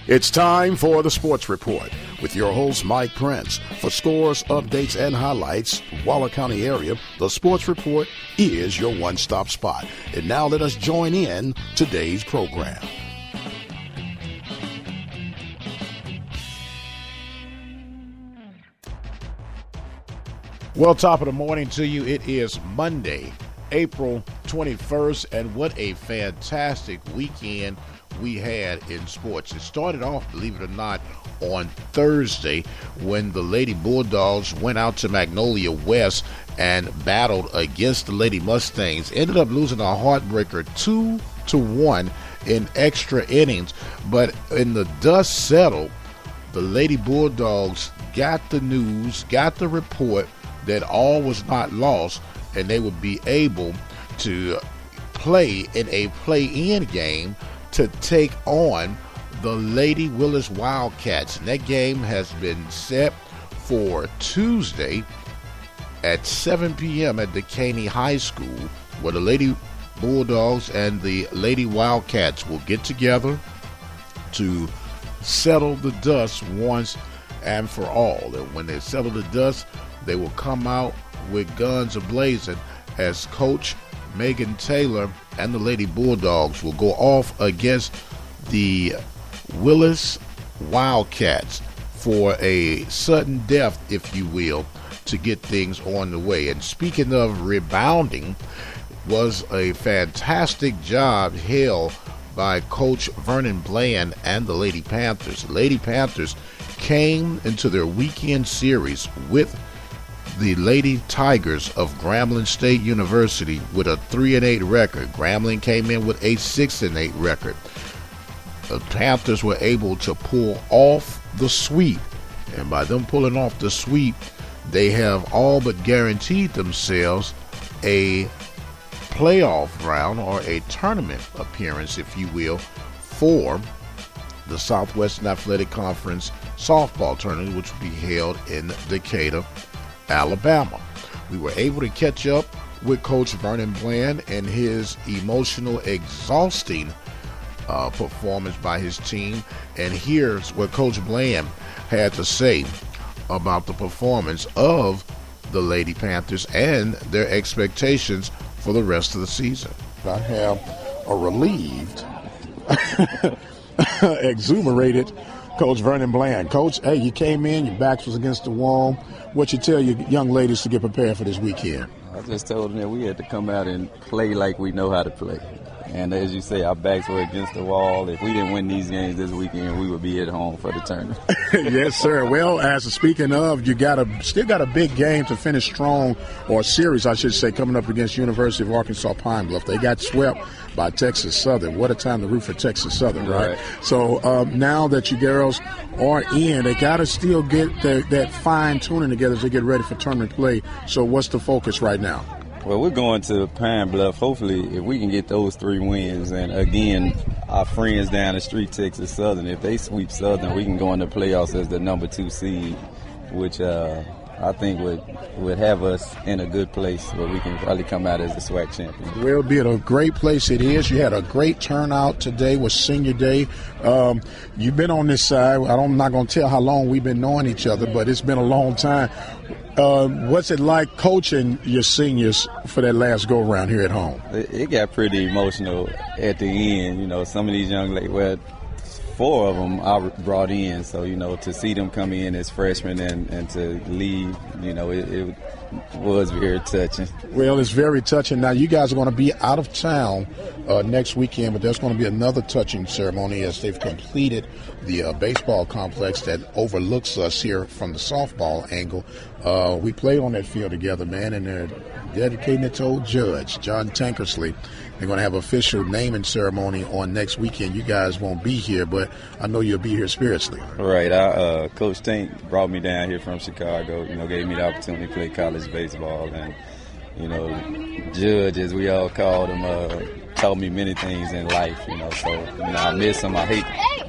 It's time for the Sports Report with your host, Mike Prince. For scores, updates, and highlights, Waller County area, the Sports Report is your one-stop spot. And now let us join in today's program. Well, top of the morning to you. It is Monday, April 21st, and what a fantastic weekend we had in sports. It started off, believe it or not, on Thursday when the Lady Bulldogs went out to Magnolia West and battled against the Lady Mustangs. Ended up losing a heartbreaker 2-1 in extra innings, but in the dust settled, the Lady Bulldogs got the news, got the report that all was not lost, and they would be able to play in a play-in game to take on the Lady Willis Wildcats. And that game has been set for Tuesday at 7 p.m. at Decaney High School, where the Lady Bulldogs and the Lady Wildcats will get together to settle the dust once and for all. And when they settle the dust, they will come out with guns a-blazing as Coach Megan Taylor and the Lady Bulldogs will go off against the Willis Wildcats for a sudden death, if you will, to get things on the way. And speaking of rebounding, was a fantastic job held by Coach Vernon Bland and the Lady Panthers. The Lady Panthers came into their weekend series with the Lady Tigers of Grambling State University with a 3-8 record. Grambling came in with a 6-8 record. The Panthers were able to pull off the sweep, and by them pulling off the sweep, they have all but guaranteed themselves a playoff round or a tournament appearance, if you will, for the Southwestern Athletic Conference softball tournament, which will be held in Decatur, Alabama. We were able to catch up with Coach Vernon Bland and his emotional, exhausting performance by his team. And here's what Coach Bland had to say about the performance of the Lady Panthers and their expectations for the rest of the season. I have a relieved, exuberated Coach Vernon Bland. Coach, hey, you came in, your backs was against the wall. What you tell your young ladies to get prepared for this weekend? I just told them that we had to come out and play like we know how to play. And as you say, our backs were against the wall. If we didn't win these games this weekend, we would be at home for the tournament. Yes, sir. Well, as speaking of, you still got a big game to finish strong, or a series, I should say, coming up against University of Arkansas Pine Bluff. They got swept by Texas Southern. What a time to root for Texas Southern, right? So now that you girls are in, they got to still get that fine-tuning together as they get ready for tournament play. So what's the focus right now? Well, we're going to Pine Bluff. Hopefully, if we can get those 3 wins, and again, our friends down the street, Texas Southern, if they sweep Southern, we can go in the playoffs as the number 2 seed, which I think would have us in a good place where we can probably come out as the SWAC champion. Well, be it a great place it is. You had a great turnout today with Senior Day. You've been on this side. I'm not going to tell how long we've been knowing each other, but it's been a long time. What's it like coaching your seniors for that last go-around here at home? It got pretty emotional at the end. You know, some of these young ladies, well, 4 of them I brought in. So, you know, to see them come in as freshmen and to leave, you know, it was very touching. Well, it's very touching. Now, you guys are going to be out of town next weekend, but there's going to be another touching ceremony as they've completed the baseball complex that overlooks us here from the softball angle. We played on that field together, man, and they're dedicating it to old Judge, John Tankersley. They're going to have an official naming ceremony on next weekend. You guys won't be here, but I know you'll be here spiritually. Right. Coach Tank brought me down here from Chicago, you know, gave me the opportunity to play college baseball. And, you know, Judge, as we all called him, taught me many things in life, you know. So, you know, I miss him. I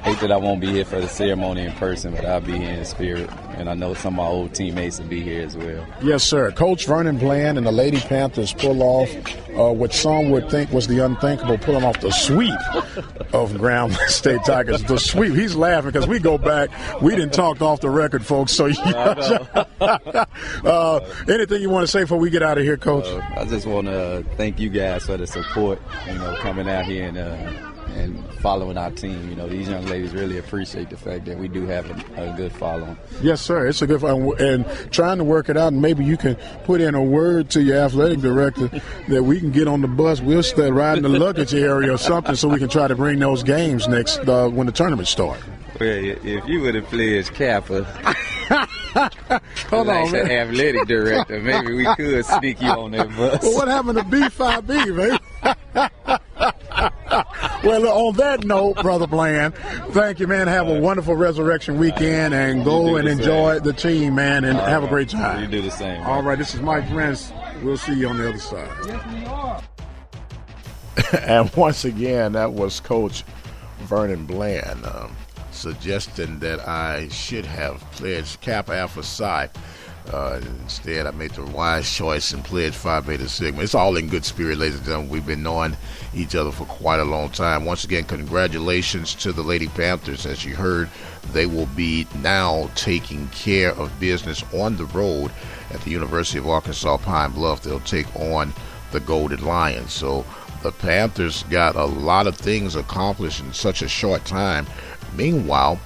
hate that I won't be here for the ceremony in person, but I'll be here in spirit. And I know some of my old teammates will be here as well. Yes, sir. Coach Vernon Bland and the Lady Panthers pull off what some would think was the unthinkable, pulling off the sweep of Grambling State Tigers. The sweep. He's laughing because we go back. We didn't talk off the record, folks. So, anything you want to say before we get out of here, Coach? I just want to thank you guys for the support, coming out here and following our team. These young ladies really appreciate the fact that we do have a good following. Yes, sir. It's a good following. And trying to work it out, and maybe you can put in a word to your athletic director that we can get on the bus. We'll start riding the luggage area or something so we can try to bring those games next when the tournament starts. Well, if you would have pledged Kappa, hold on, man. Athletic director, maybe we could sneak you on that bus. Well, what happened to B5B, man? Well, on that note, Brother Bland, thank you, man. Have a wonderful Resurrection weekend and go and enjoy the team, man, and have a great time. You do the same. Man. All right, this is Mike Prince. We'll see you on the other side. Yes, we are. And once again, that was Coach Vernon Bland suggesting that I should have pledged Kappa Alpha Psi. Instead, I made the wise choice and pledged Phi Beta Sigma. It's all in good spirit, ladies and gentlemen. We've been knowing each other for quite a long time. Once again, congratulations to the Lady Panthers. As you heard, they will be now taking care of business on the road at the University of Arkansas Pine Bluff. They'll take on the Golden Lions. So the Panthers got a lot of things accomplished in such a short time. Meanwhile,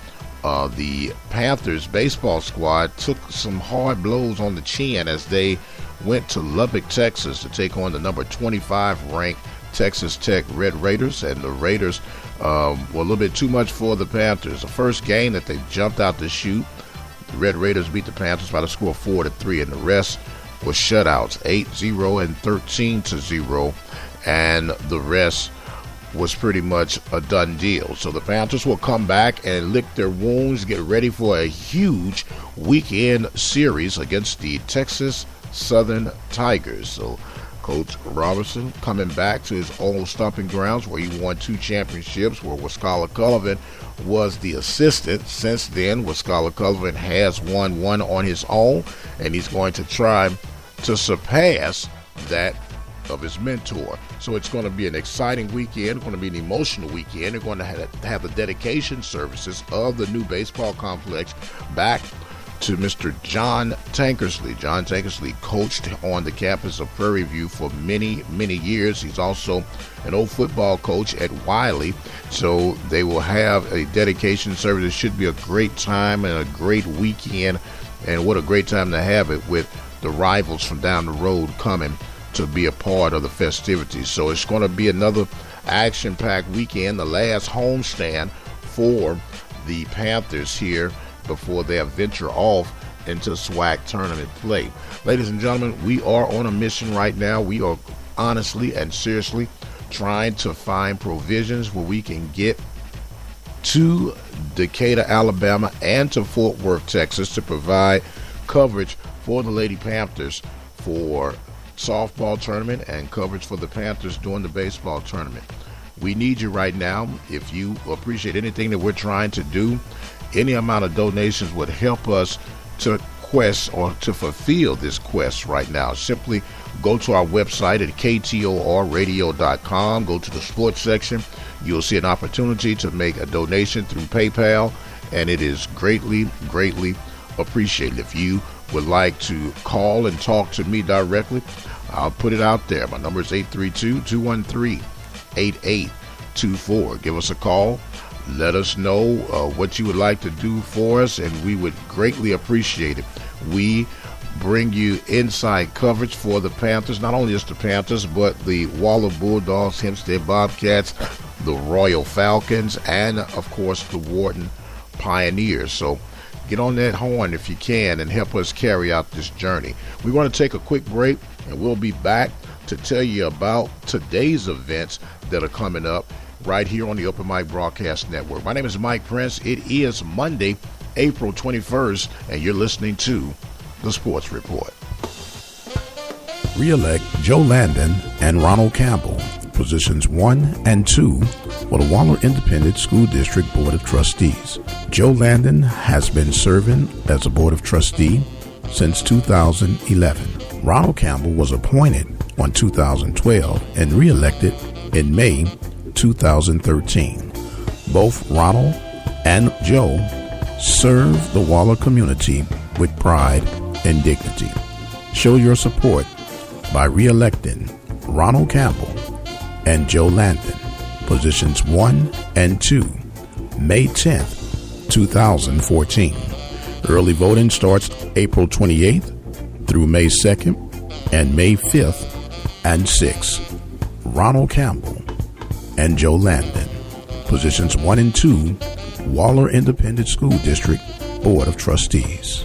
the Panthers baseball squad took some hard blows on the chin as they went to Lubbock, Texas to take on the number 25 ranked Texas Tech Red Raiders, and the Raiders were a little bit too much for the Panthers. The first game that they jumped out to shoot, the Red Raiders beat the Panthers by the score 4-3, and the rest was shutouts, 8-0 and 13-0, and the rest was pretty much a done deal. So the Panthers will come back and lick their wounds, get ready for a huge weekend series against the Texas Southern Tigers. So Coach Robertson coming back to his old stomping grounds where he won 2 championships, where Wascala Cullivan was the assistant. Since then, Wascala Cullivan has won one on his own, and he's going to try to surpass that of his mentor. So it's going to be an exciting weekend. It's going to be an emotional weekend. They're going to have the dedication services of the new baseball complex back to Mr. John Tankersley. John Tankersley coached on the campus of Prairie View for many, many years. He's also an old football coach at Wiley. So they will have a dedication service. It should be a great time and a great weekend. And what a great time to have it with the rivals from down the road coming to be a part of the festivities. So it's going to be another action-packed weekend, the last homestand for the Panthers here before they venture off into SWAC tournament play. Ladies and gentlemen, we are on a mission right now. We are honestly and seriously trying to find provisions where we can get to Decatur, Alabama, and to Fort Worth, Texas, to provide coverage for the Lady Panthers for softball tournament and coverage for the Panthers during the baseball tournament. We need you right now. If you appreciate anything that we're trying to do, any amount of donations would help us to quest or to fulfill this quest right now. Simply go to our website at ktorradio.com, go to the sports section. You'll see an opportunity to make a donation through PayPal, and it is greatly, greatly appreciated. If you would like to call and talk to me directly, I'll put it out there. My number is 832-213-8824. Give us a call. Let us know what you would like to do for us, and we would greatly appreciate it. We bring you inside coverage for the Panthers, not only just the Panthers, but the Waller Bulldogs, Hempstead Bobcats, the Royal Falcons, and, of course, the Wharton Pioneers. So get on that horn if you can and help us carry out this journey. We're going to take a quick break, and we'll be back to tell you about today's events that are coming up right here on the Open Mic Broadcast Network. My name is Mike Prince. It is Monday, April 21st, and you're listening to The Sports Report. Re-elect Joe Landon and Ronald Campbell, Positions 1 and 2 for the Waller Independent School District Board of Trustees. Joe Landon has been serving as a Board of Trustee since 2011. Ronald Campbell was appointed in 2012 and re-elected in May 2013. Both Ronald and Joe serve the Waller community with pride and dignity. Show your support by re-electing Ronald Campbell and Joe Landon, positions 1 and 2, May 10th, 2014. Early voting starts April 28th through May 2nd and May 5th and 6th. Ronald Campbell and Joe Landon, positions 1 and 2, Waller Independent School District Board of Trustees.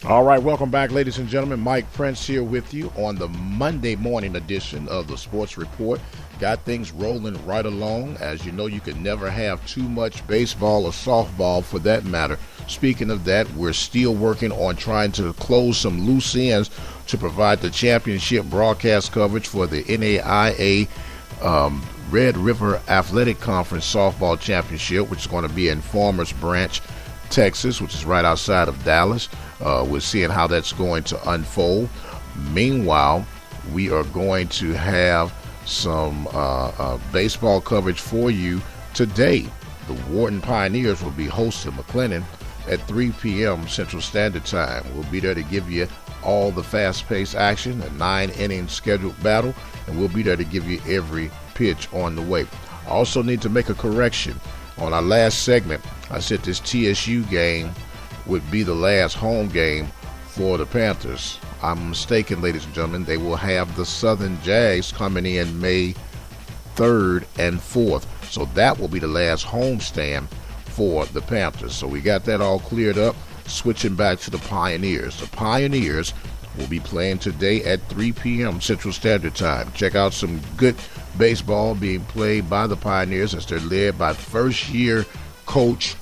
All right, welcome back, ladies and gentlemen. Mike Prince here with you on the Monday morning edition of the Sports Report. Got things rolling right along. As you know, you can never have too much baseball or softball for that matter. Speaking of that, we're still working on trying to close some loose ends to provide the championship broadcast coverage for the NAIA Red River Athletic Conference Softball Championship, which is going to be in Farmers Branch, Texas, which is right outside of Dallas. We're seeing how that's going to unfold. Meanwhile, we are going to have some baseball coverage for you today. The Wharton Pioneers will be hosting McLennan at 3 p.m. Central Standard Time. We'll be there to give you all the fast-paced action, a 9-inning scheduled battle, and we'll be there to give you every pitch on the way. I also need to make a correction. On our last segment, I said this TSU game would be the last home game for the Panthers. I'm mistaken, ladies and gentlemen. They will have the Southern Jags coming in May 3rd and 4th. So that will be the last homestand for the Panthers. So we got that all cleared up. Switching back to the Pioneers. The Pioneers will be playing today at 3 p.m. Central Standard Time. Check out some good baseball being played by the Pioneers as they're led by first-year coach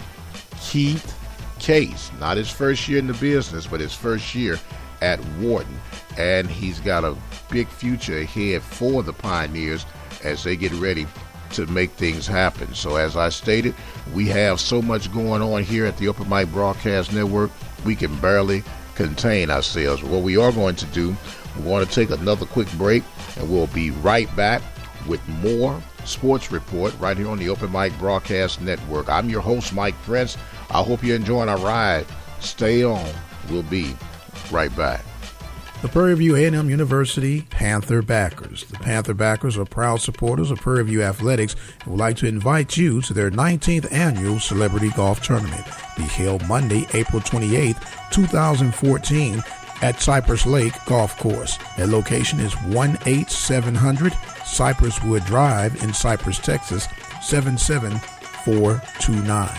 Keith Case. Not his first year in the business, but his first year at Wharton. And he's got a big future ahead for the Pioneers as they get ready to make things happen. So as I stated, we have so much going on here at the Open Mic Broadcast Network, we can barely contain ourselves. What we are going to do, we're going to take another quick break, and we'll be right back with more Sports Report right here on the Open Mic Broadcast Network. I'm your host, Mike Prince. I hope you're enjoying our ride. Stay on. We'll be right back. The Prairie View A&M University Panther Backers. The Panther Backers are proud supporters of Prairie View Athletics and would like to invite you to their 19th annual Celebrity Golf Tournament. Be held Monday, April 28, 2014 at Cypress Lake Golf Course. Their location is 18700 Cypress Wood Drive in Cypress, Texas, 77429.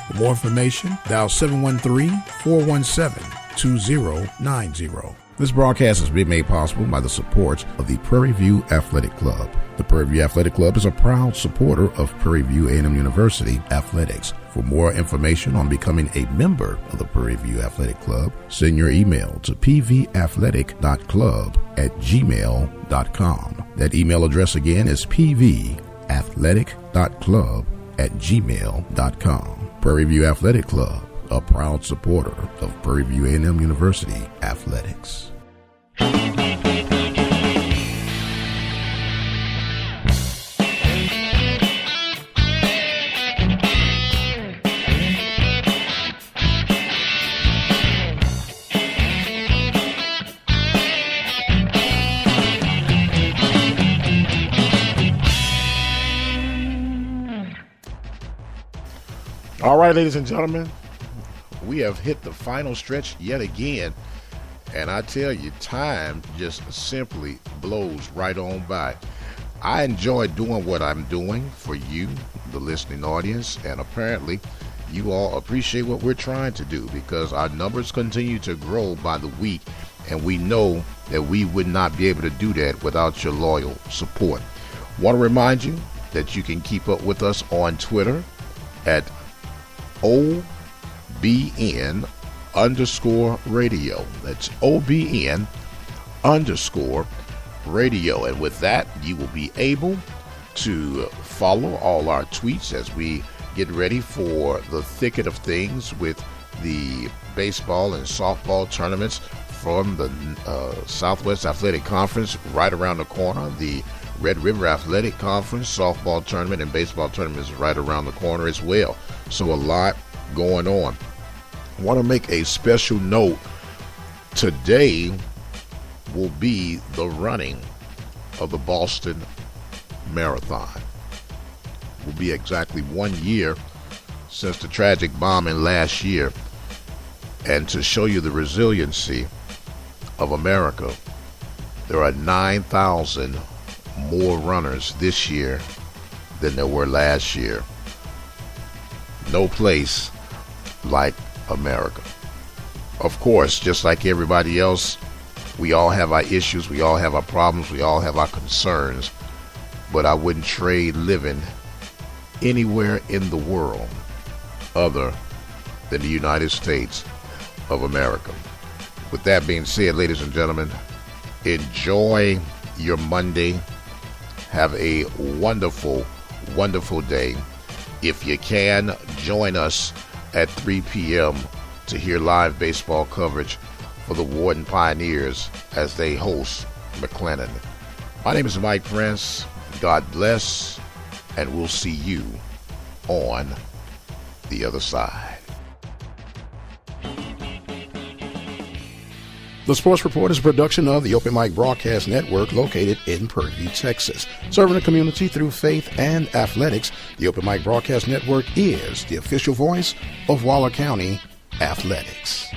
For more information, dial 713-417-2090. This broadcast has been made possible by the support of the Prairie View Athletic Club. The Prairie View Athletic Club is a proud supporter of Prairie View A&M University athletics. For more information on becoming a member of the Prairie View Athletic Club, send your email to pvathletic.club@gmail.com. That email address again is pvathletic.club@gmail.com. Prairie View Athletic Club, a proud supporter of Prairie View A&M University athletics. All right, ladies and gentlemen, we have hit the final stretch yet again. And I tell you, time just simply blows right on by. I enjoy doing what I'm doing for you, the listening audience, and apparently you all appreciate what we're trying to do because our numbers continue to grow by the week, and we know that we would not be able to do that without your loyal support. Want to remind you that you can keep up with us on Twitter at OBN_radio. That's OBN_radio. obn-radio. And with that, you will be able to follow all our tweets as we get ready for the thicket of things with the baseball and softball tournaments from the Southwest Athletic Conference right around the corner. The Red River Athletic Conference softball tournament and baseball tournament is right around the corner as well. So a lot going on. I want to make a special note. Today will be the running of the Boston Marathon. It will be exactly 1 year since the tragic bombing last year. And to show you the resiliency of America, there are 9,000 more runners this year than there were last year. No place like America. Of course, just like everybody else, we all have our issues, we all have our problems, we all have our concerns, but I wouldn't trade living anywhere in the world other than the United States of America. With that being said, ladies and gentlemen, enjoy your Monday. Have a wonderful, wonderful day. If you can, join us at 3 p.m. to hear live baseball coverage for the Warden Pioneers as they host McLennan. My name is Mike Prince. God bless, and we'll see you on the other side. The Sports Report is a production of the Open Mic Broadcast Network located in Purview, Texas. Serving the community through faith and athletics, the Open Mic Broadcast Network is the official voice of Waller County Athletics.